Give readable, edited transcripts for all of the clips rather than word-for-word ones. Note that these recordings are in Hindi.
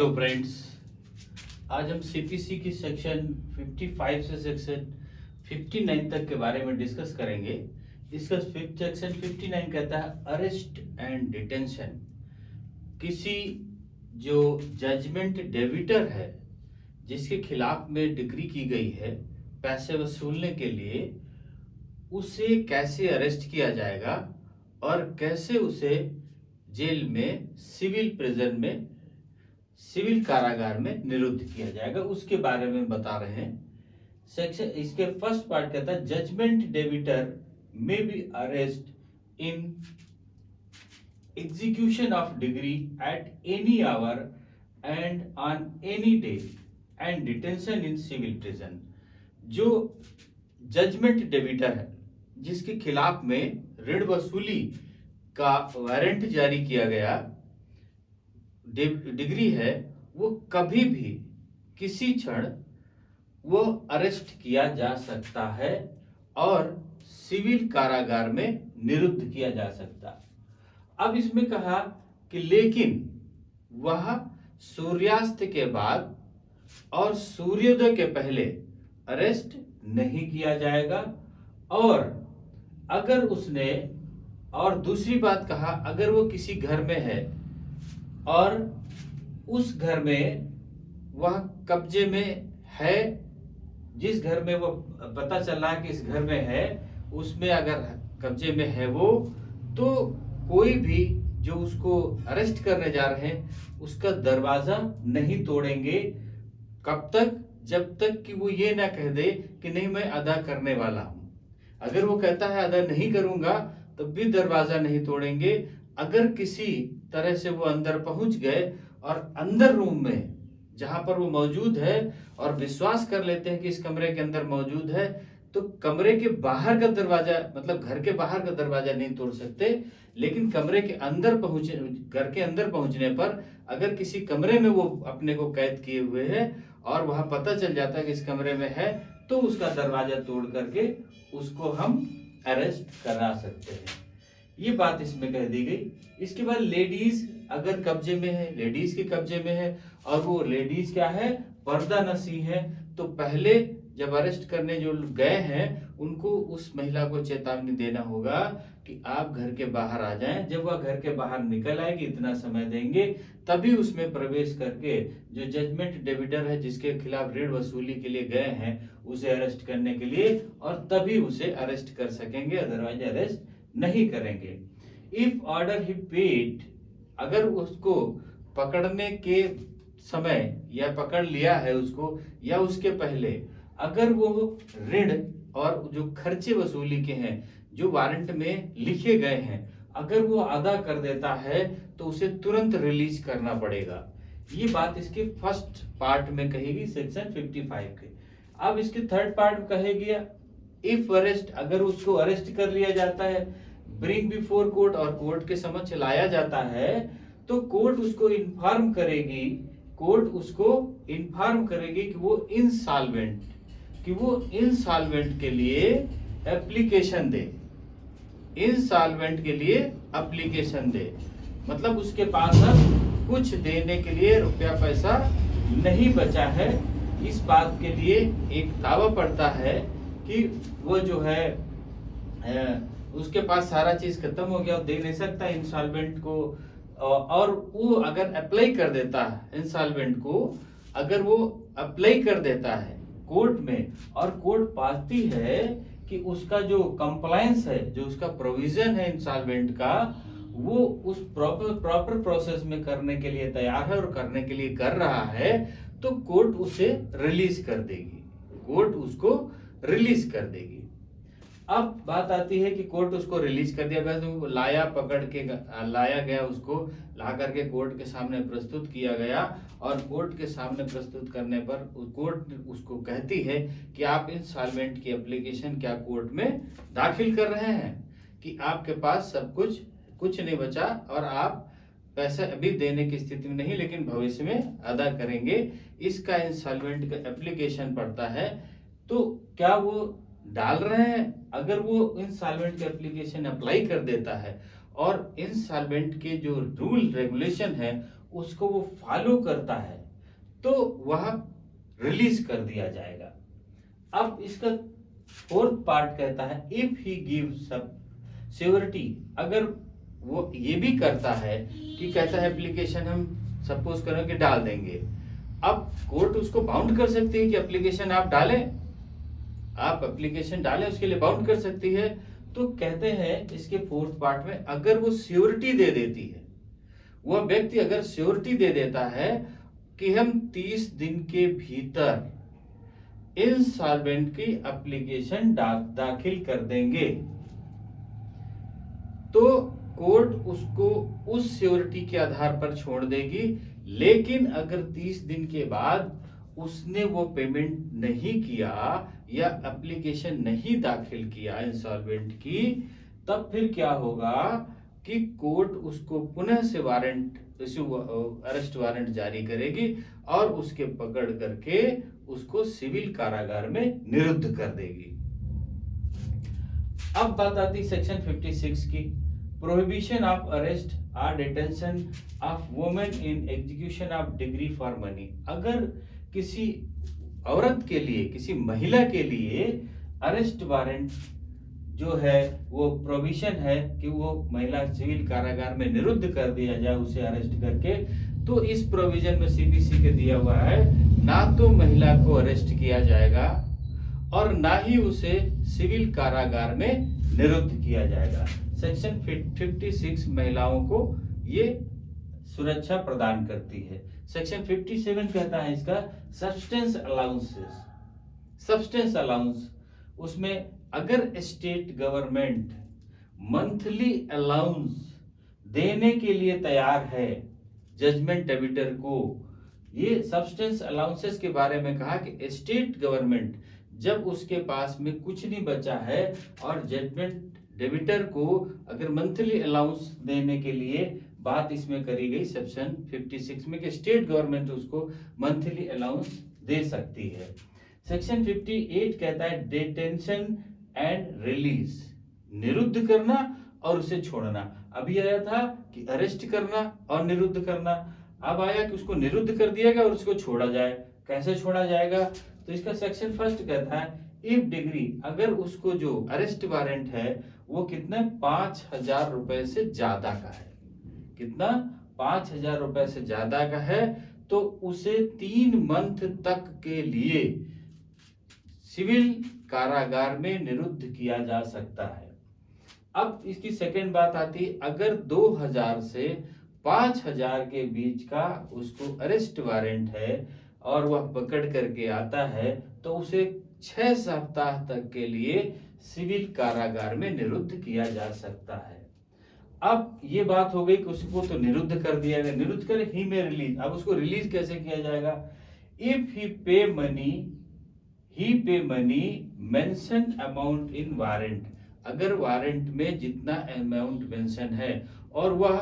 Hello friends. आज हम सीपीसी की सेक्शन 55 से सेक्शन 59 तक के बारे में डिस्कस करेंगे। इसका सेक्शन 59 कहता है अरेस्ट एंड डिटेंशन। किसी जो जजमेंट डेबिटर है जिसके खिलाफ में डिक्री की गई है पैसे वसूलने के लिए, उसे कैसे अरेस्ट किया जाएगा और कैसे उसे जेल में सिविल कारागार में निरुद्ध किया जाएगा, उसके बारे में बता रहे हैं। सेक्शन इसके फर्स्ट पार्ट कहता है judgment debtor may be arrest in execution of decree at any hour and on any day and detention in civil prison. जो जजमेंट डेबिटर है जिसके खिलाफ में ऋण वसूली का वारंट जारी किया गया, डिग्री है, वो कभी भी किसी क्षण वो अरेस्ट किया जा सकता है और सिविल कारागार में निरुद्ध किया जा सकता। अब इसमें कहा कि लेकिन वह सूर्यास्त के बाद और सूर्योदय के पहले अरेस्ट नहीं किया जाएगा। और अगर उसने, और दूसरी बात कहा, अगर वो किसी घर में है और उस घर में वह कब्जे में है, जिस घर में वो पता चला कि इस घर में है, उसमें अगर कब्जे में है वो, तो कोई भी जो उसको अरेस्ट करने जा रहे हैं उसका दरवाजा नहीं तोड़ेंगे। कब तक? जब तक कि वो ये ना कह दे कि नहीं मैं अदा करने वाला हूं। अगर वो कहता है अदा नहीं करूंगा तब भी दरवाजा नहीं तोड़ेंगे। अगर किसी तरह से वो अंदर पहुंच गए और अंदर रूम में जहां पर वो मौजूद है और विश्वास कर लेते हैं कि इस कमरे के अंदर मौजूद है, तो कमरे के बाहर का दरवाजा, मतलब घर के बाहर का दरवाजा नहीं तोड़ सकते। लेकिन कमरे के अंदर पहुंचे, घर के अंदर पहुंचने पर अगर किसी कमरे में वो अपने को कैद किए हुए है और वहां पता चल जाता है कि इस कमरे में है, तो उसका दरवाजा तोड़ करके उसको हम अरेस्ट करा सकते हैं। ये बात इसमें कह दी गई। इसके बाद लेडीज अगर कब्जे में है, लेडीज के कब्जे में है और वो लेडीज क्या है, पर्दा नशी है, तो पहले जब अरेस्ट करने जो गए हैं उनको उस महिला को चेतावनी देना होगा कि आप घर के बाहर आ जाएं। जब वह घर के बाहर निकल आएगी, इतना समय देंगे, तभी उसमें प्रवेश करके जो जजमेंट डेबिटर है जिसके खिलाफ ऋण वसूली के लिए गए हैं उसे अरेस्ट करने के लिए, और तभी उसे अरेस्ट कर सकेंगे, अदरवाइज अरेस्ट नहीं करेंगे। इफ ऑर्डर ही पेड, अगर उसको पकड़ने के समय या पकड़ लिया है उसको या उसके पहले, अगर वो ऋण और जो खर्चे वसूली के हैं जो वारंट में लिखे गए हैं, अगर वो अदा कर देता है तो उसे तुरंत रिलीज करना पड़ेगा। ये बात इसके फर्स्ट पार्ट में कहेगी सेक्शन 55 के। अब इसके थर्ड पार्ट कहेगी इफ अरेस्ट, अगर उसको अरेस्ट कर लिया जाता है, ब्रिंग बिफोर कोर्ट, और कोर्ट के समक्ष लाया जाता है, तो कोर्ट उसको इन्फॉर्म करेगी, कि वो इंसॉल्वेंट के लिए एप्लीकेशन दे, मतलब उसके पास अब कुछ देने के लिए रुपया पैसा नहीं बचा है। इस बात के लिए एक दावा पड़ता है कि वो जो है उसके पास सारा चीज खत्म हो गया, वो दे नहीं सकता इंसॉल्वेंट को। और वो अगर अप्लाई कर देता है इंसॉल्वेंट को, अगर वो अप्लाई कर देता है कोर्ट में और कोर्ट पाती है कि उसका जो कंप्लायंस है, जो उसका प्रोविजन है इंसॉल्वेंट का, वो उस प्रॉपर प्रोसेस में करने के लिए तैयार है और करने के लिए कर रहा है, तो कोर्ट उसे रिलीज कर देगी, कोर्ट उसको रिलीज कर देगी। अब बात आती है कि कोर्ट उसको रिलीज कर दिया गया, तो लाया गया, उसको ला करके कोर्ट के सामने प्रस्तुत किया गया, और कोर्ट के सामने प्रस्तुत करने पर कोर्ट उसको कहती है कि आप इंसॉल्वेंट की एप्लीकेशन क्या कोर्ट में दाखिल कर रहे हैं कि आपके पास सब कुछ नहीं बचा और आप पैसा अभी देने की स्थिति में नहीं, लेकिन भविष्य में अदा करेंगे। इसका इंसॉल्वेंट का एप्लीकेशन पड़ता है। तो क्या वो डाल रहे हैं? अगर वो इंसॉल्वेंट के एप्लीकेशन अप्लाई कर देता है और इंसॉल्वेंट के जो रूल रेगुलेशन है उसको वो फॉलो करता है तो वह रिलीज कर दिया जाएगा। अब इसका फोर्थ पार्ट कहता है इफ ही गिव सब श्योरिटी, अगर वो ये भी करता है कि कहता है एप्लीकेशन हम सपोज करें कि डाल देंगे, अब कोर्ट उसको बाउंड कर सकती है कि एप्लीकेशन आप डालें, आप एप्लीकेशन डालें, उसके लिए बाउंड कर सकती है। तो कहते हैं इसके फोर्थ पार्ट में अगर वो श्योरिटी दे देती है, वह व्यक्ति अगर श्योरिटी दे देता है कि हम 30 दिन के भीतर इंसॉल्वेंट की एप्लीकेशन दाखिल कर देंगे, तो कोर्ट उसको उस श्योरिटी के आधार पर छोड़ देगी। लेकिन अगर 30 दिन के बाद उसने वो पेमेंट नहीं किया या एप्लीकेशन नहीं दाखिल किया इंसॉल्वेंट की, तब फिर क्या होगा कि कोर्ट उसको पुनः से वारंट अरेस्ट वारंट जारी करेगी और उसके पकड़ करके उसको सिविल कारागार में निरुद्ध कर देगी। अब बात आती सेक्शन 56 की, प्रोहिबिशन ऑफ अरेस्ट और detention of women in execution of degree for money. अगर किसी औरत के लिए, किसी महिला के लिए अरेस्ट वारंट जो है वो प्रोविजन है कि वो महिला सिविल कारागार में निरुद्ध कर दिया जाए उसे अरेस्ट करके, तो इस प्रोविजन में सीबीसी के दिया हुआ है ना तो महिला को अरेस्ट किया जाएगा और ना ही उसे सिविल कारागार में निरुद्ध किया जाएगा। सेक्शन 56 महिलाओं को ये सुरक्षा प्रदान करती है। सेक्शन 57 कहता है इसका सब्सटेंस अलाउंसेस, सब्सटेंस अलाउंस, उसमें अगर स्टेट गवर्नमेंट मंथली अलाउंस देने के लिए तैयार है जजमेंट डेबिटर को, ये सब्सटेंस अलाउंसेस के बारे में कहा कि स्टेट गवर्नमेंट जब उसके पास में कुछ नहीं बचा है और जजमेंट डेबिटर को अगर मंथली अलाउंस देने के लिए बात इसमें करी गई सेक्शन 56 में कि स्टेट गवर्नमेंट उसको मंथली अलाउंस दे सकती है। सेक्शन 58 कहता है डिटेंशन एंड रिलीज, निरुद्ध करना और उसे छोड़ना। अभी आया था कि अरेस्ट करना और निरुद्ध करना, अब आया कि उसको निरुद्ध कर दिया गया और उसको छोड़ा जाए। कैसे छोड़ा जाएगा? तो इसका सेक्शन फर्स्ट कहता है इफ डिग्री, अगर उसको जो अरेस्ट वारंट है वो कितना 5,000 रुपए से ज्यादा का है, कितना 5,000 रुपए से ज्यादा का है, तो उसे 3 मंथ तक के लिए सिविल कारागार में निरुद्ध किया जा सकता है। अब इसकी सेकंड बात आती है अगर 2,000 से 5,000 के बीच का उसको अरेस्ट वारंट है और वह पकड़ करके आता है तो उसे 6 सप्ताह तक के लिए सिविल कारागार में निरुद्ध किया जा सकता है। अब ये बात हो गई कि उसको तो निरुद्ध कर दिया गया, निरुद्ध कर ही में रिलीज। अब उसको रिलीज कैसे किया जाएगा? इफ ही पे money mention amount in warrant, अगर वारंट में जितना अमाउंट मेंशन है और वह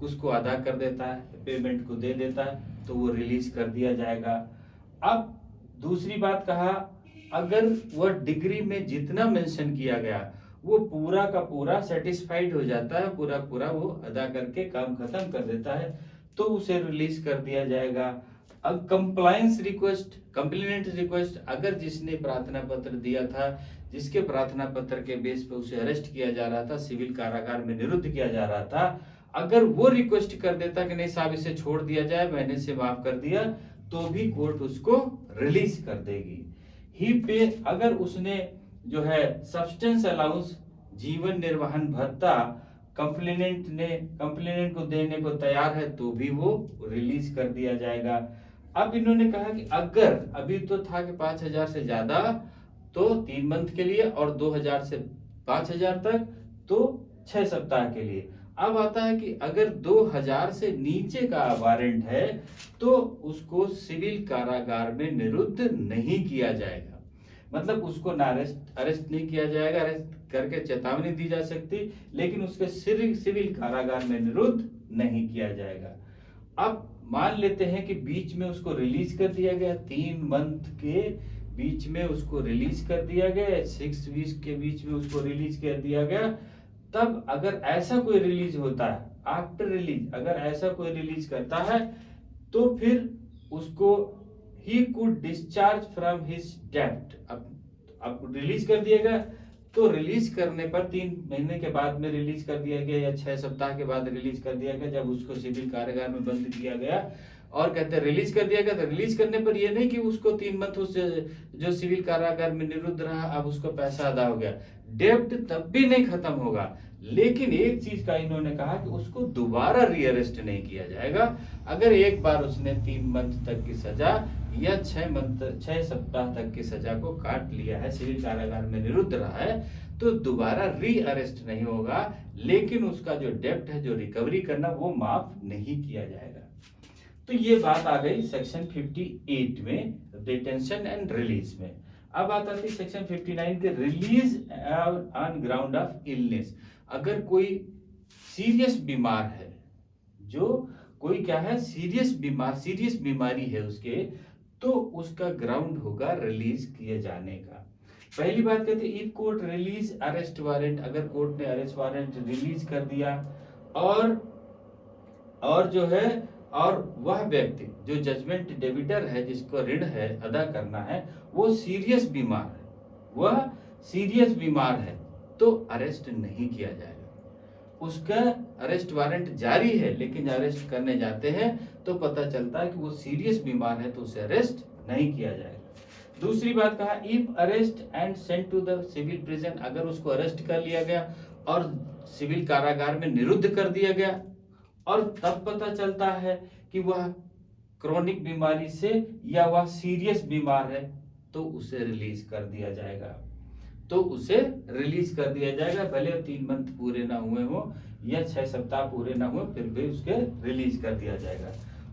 उसको अदा कर देता है, पेमेंट को दे देता है, तो वो रिलीज कर दिया जाएगा। अब दूसरी बात कहा अगर वह डिग्री में जितना मेंशन किया गया वो पूरा का पूरा सेटिस्फाइड हो जाता है, पूरा पूरा वो अदा करके काम खत्म कर देता है, तो उसे रिलीज कर दिया जाएगा। अब कंप्लायंस रिक्वेस्ट, कंप्लेनेंट रिक्वेस्ट, अगर जिसने प्रार्थना पत्र दिया था, जिसके प्रार्थना पत्र के बेस पे उसे अरेस्ट किया जा रहा था, सिविल कारागार में निरुद्ध किया जा रहा था, अगर वो रिक्वेस्ट कर देता कि नहीं साहब इसे छोड़ दिया जाए, मैंने इसे माफ कर दिया, तो भी कोर्ट उसको रिलीज कर देगी। ही पे, अगर उसने जो है सब्सटेंस अलाउंस, जीवन निर्वाहन भत्ता कंप्लेनेंट को देने को तैयार है तो भी वो रिलीज कर दिया जाएगा। अब इन्होंने कहा कि अगर अभी तो था कि 5,000 से ज्यादा तो 3 मंथ के लिए और 2,000 से 5,000 तक तो 6 सप्ताह के लिए। अब आता है कि अगर 2,000 से नीचे का वारंट है तो उसको सिविल कारागार में निरुद्ध नहीं किया जाएगा, मतलब उसको ना अरेस्ट नहीं किया जाएगा, अरेस्ट करके चेतावनी दी जा सकती, लेकिन उसके सिविल कारागार में निरुद्ध नहीं किया जाएगा। अब मान लेते हैं कि बीच में उसको रिलीज कर दिया गया, 3 मंथ के बीच में उसको रिलीज कर दिया गया, 6 वीक के बीच में उसको रिलीज कर दिया गया, तब अगर ऐसा कोई रिलीज होता है, आफ्टर रिलीज, अगर ऐसा कोई रिलीज करता है तो फिर उसको he could discharge from his डेब्ट। अब रिलीज कर दिया गया तो रिलीज करने पर 3 महीने के बाद में रिलीज कर दिया गया या 6 सप्ताह के बाद रिलीज कर दिया गया, जब उसको सिविल कारागार में बंद किया गया और कहते हैं रिलीज कर दिया गया, तो रिलीज करने पर ये नहीं कि उसको 3 मंथ उस जो सिविल कारागार में निरुद्ध रहा अब उसको पैसा अदा हो गया, डेब्ट तब भी नहीं खत्म होगा। लेकिन एक चीज का इन्होंने कहा कि उसको दोबारा रीअरेस्ट नहीं किया जाएगा। अगर एक बार उसने 3 मंथ तक की सजा या 6 सप्ताह तक की सजा को काट लिया है, सिविल कारागार में निरुद्ध रहा है, तो दोबारा रीअरेस्ट नहीं होगा, लेकिन उसका जो डेब्ट है, जो रिकवरी करना, वो माफ नहीं किया जाएगा। तो ये बात आ गई सेक्शन 58 में, डिटेंशन एंड रिलीज में। अब बात आती है सेक्शन 59 के release on ground of illness. अगर कोई सीरियस बीमार है, जो कोई क्या है सीरियस बीमारी है उसके, तो उसका ग्राउंड होगा रिलीज किए जाने का। पहली बात कहते हैं if court release arrest warrant, अगर कोर्ट ने अरेस्ट वारंट रिलीज कर दिया और जो है और वह व्यक्ति जो जजमेंट डेबिटर है, जिसको ऋण है अदा करना है, वो सीरियस बीमार है, तो अरेस्ट नहीं किया जाएगा। उसका अरेस्ट वारंट जारी है लेकिन अरेस्ट करने जाते हैं तो पता चलता है कि वो सीरियस बीमार है, तो उसे अरेस्ट नहीं किया जाएगा। दूसरी बात कहा if arrest and sent to the civil prison, अगर उसको अरेस्ट कर लिया गया और सिविल कारागार में निरुद्ध कर दिया गया और तब पता चलता है कि वह क्रोनिक बीमारी से या वह सीरियस बीमार है, तो उसे रिलीज कर दिया जाएगा। भले 3 मंथ पूरे ना हुए हो या 6 सप्ताह पूरे ना हुए, फिर भी उसके रिलीज कर दिया जाएगा।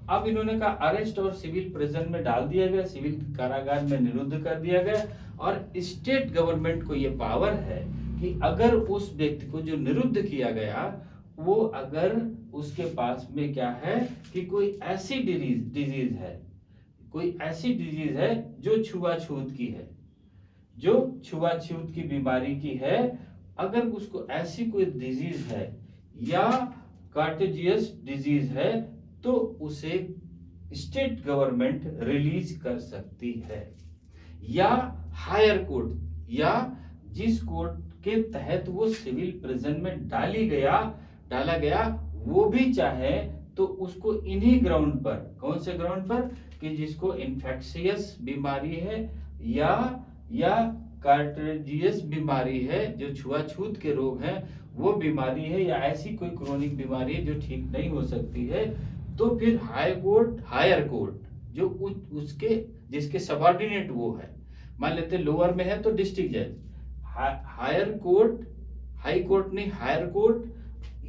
अब इन्होंने कहा अरेस्ट और सिविल प्रिजन में डाल दिया गया, सिविल कारागार में निरुद्ध कर दिया गया, और स्टेट गवर्नमेंट को यह पावर है कि अगर उस व्यक्ति को जो निरुद्ध किया गया, वो अगर उसके पास में क्या है कि कोई ऐसी डिजीज है जो छुआछूत की बीमारी की है, अगर उसको ऐसी कोई डिजीज है या कार्टेजियस डिजीज है, तो उसे स्टेट गवर्नमेंट रिलीज कर सकती है। या हायर कोर्ट, या जिस कोर्ट के तहत वो सिविल प्रिजन में डाला गया, वो भी चाहे तो उसको इन्हीं ग्राउंड पर, कौन से ग्राउंड पर, कि जिसको इन्फेक्शियस बीमारी है या कार्टेजियस बीमारी है, जो छुआछूत के रोग हैं वो बीमारी है, या ऐसी कोई क्रोनिक बीमारी है जो ठीक नहीं हो सकती है, तो फिर हायर कोर्ट जो उसके जिसके सबऑर्डिनेट वो है, मान लेते लोअर में है तो डिस्ट्रिक्ट जज, हाई कोर्ट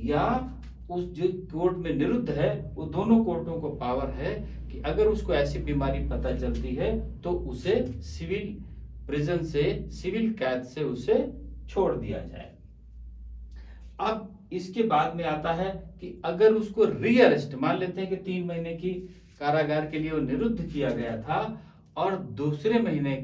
या उस जो कोर्ट में निरुद्ध है, वो दोनों कोर्टों को पावर है कि अगर उसको ऐसी बीमारी पता चलती है तो उसे सिविल प्रिजन से, सिविल कैद से उसे छोड़ दिया जाए। अब इसके बाद में आता है कि अगर उसको रीअरेस्ट, मान लेते हैं कि 3 महीने की कारागार के लिए वो निरुद्ध किया गया था और दूसरे महीने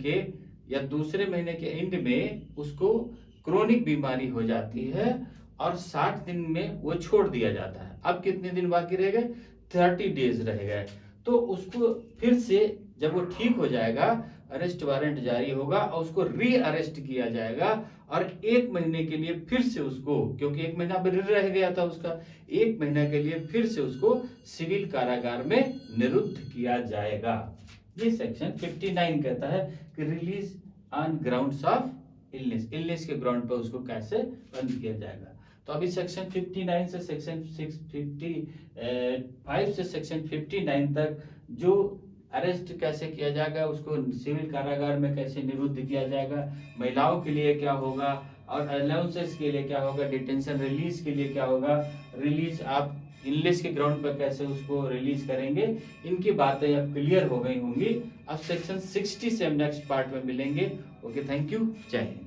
के एंड में उसको क्रोनिक बीमारी हो जाती है और 60 दिन में वो छोड़ दिया जाता है। अब कितने दिन बाकी रह गए? 30 डेज रह गए। तो उसको फिर से जब वो ठीक हो जाएगा, अरेस्ट वारंट जारी होगा और उसको री अरेस्ट किया जाएगा और 1 महीने के लिए फिर से उसको, क्योंकि 1 महीना रह गया था उसका, 1 महीना के लिए फिर से उसको सिविल कारागार में निरुद्ध किया जाएगा। ये सेक्शन 59 कहता है कि release on grounds of illness के ग्राउंड पर उसको कैसे बंद किया जाएगा। तो अभी सेक्शन 59 से सेक्शन 655 से सेक्शन 59 तक जो अरेस्ट कैसे किया जाएगा, उसको सिविल कारागार में कैसे निरुद्ध किया जाएगा, महिलाओं के लिए क्या होगा और अलाउंसेस के लिए क्या होगा, डिटेंशन रिलीज के लिए क्या होगा, रिलीज आप इलनेस के ग्राउंड पर कैसे उसको रिलीज करेंगे, इनकी बातें अब क्लियर हो गई होंगी। अब सेक्शन 60 से हम नेक्स्ट पार्ट में मिलेंगे। ओके, थैंक यू, जय हिंद।